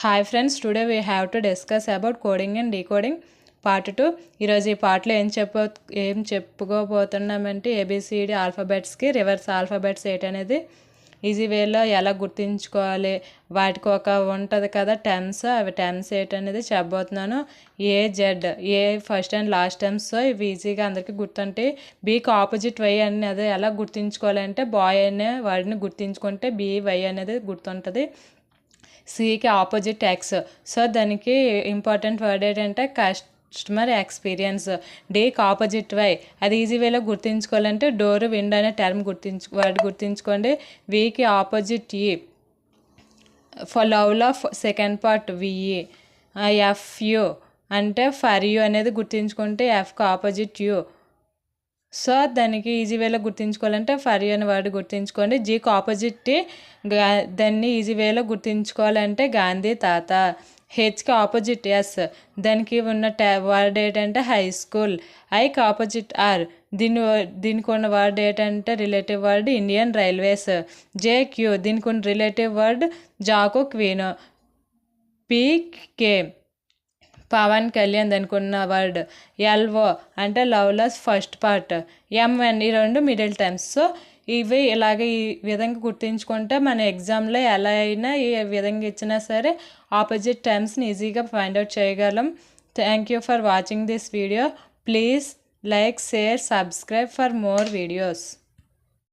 Hi friends, today we have to discuss about coding and decoding part 2. ఈరోజు ఈ పార్ట్లో ఏం చెప్పుకోబోతున్నామంటే ఏబిసిడి ఆల్ఫాబెట్స్కి రివర్స్ ఆల్ఫాబెట్స్ ఏంటనేది ఈజీ వేలో ఎలా గుర్తించుకోవాలి, వాటికి ఒక ఉంటుంది కదా టెమ్స్, అవి టెమ్స్ ఏంటనేది చెప్పబోతున్నాను. Z A first and last terms, ఇవి ఈజీగా అందరికీ గుర్తుంటాయి. బీకి ఆపోజిట్ వై అనేది ఎలా గుర్తించుకోవాలంటే బాయ్ అనే వాడిని గుర్తించుకుంటే బి వై అనేది గుర్తుంటుంది. సికి ఆపోజిట్ ఎక్స్, సో దానికి ఇంపార్టెంట్ వర్డ్ ఏంటంటే కస్టమర్ ఎక్స్పీరియన్స్. డీకి ఆపోజిట్ వై, అది ఈజీ వేలో గుర్తించుకోవాలంటే డోర్ విండో అనే టర్మ్ వర్డ్ గుర్తించుకోండి. వీకి ఆపోజిట్ ఈ, ఫర్ లవ్లో సెకండ్ పార్ట్ విఈ. ఎఫ్యు అంటే ఫర్ యూ అనేది గుర్తించుకుంటే ఎఫ్కి ఆపోజిట్ యూ, సో దానికి ఈజీ వేలో గుర్తించుకోవాలంటే ఫర్ యూ అనే వర్డ్ గుర్తించుకోండి. జీకి ఆపోజిట్ దాన్ని ఈజీ వేలో గుర్తించుకోవాలంటే గాంధీ తాత. హెచ్కి ఆపోజిట్ ఎస్, దానికి ఉన్న వర్డ్ ఏంటంటే హై స్కూల్. ఐకి ఆపోజిట్ ఆర్, దీనికి ఉన్న వర్డ్ ఏంటంటే relative word Indian railways. JQ, దీనికి ఉన్న రిలేటివ్ వర్డ్ జాకో క్వీన్. పీకే పవన్ కళ్యాణ్, దానికి ఉన్న వర్డ్. ఎల్ఓ అంటే లవ్లెస్ ఫస్ట్ పార్ట్. ఎంఎన్ ఈ రెండు మిడిల్ టైమ్స్. సో ఇవి ఇలాగే ఈ విధంగా గుర్తించుకుంటే మన ఎగ్జామ్లో ఎలా అయినా ఈ విధంగా ఇచ్చినా సరే ఆపోజిట్ టైమ్స్ని ఈజీగా ఫైండ్ అవుట్ చేయగలం. Thank you for watching this video. Please like, share, subscribe for more videos.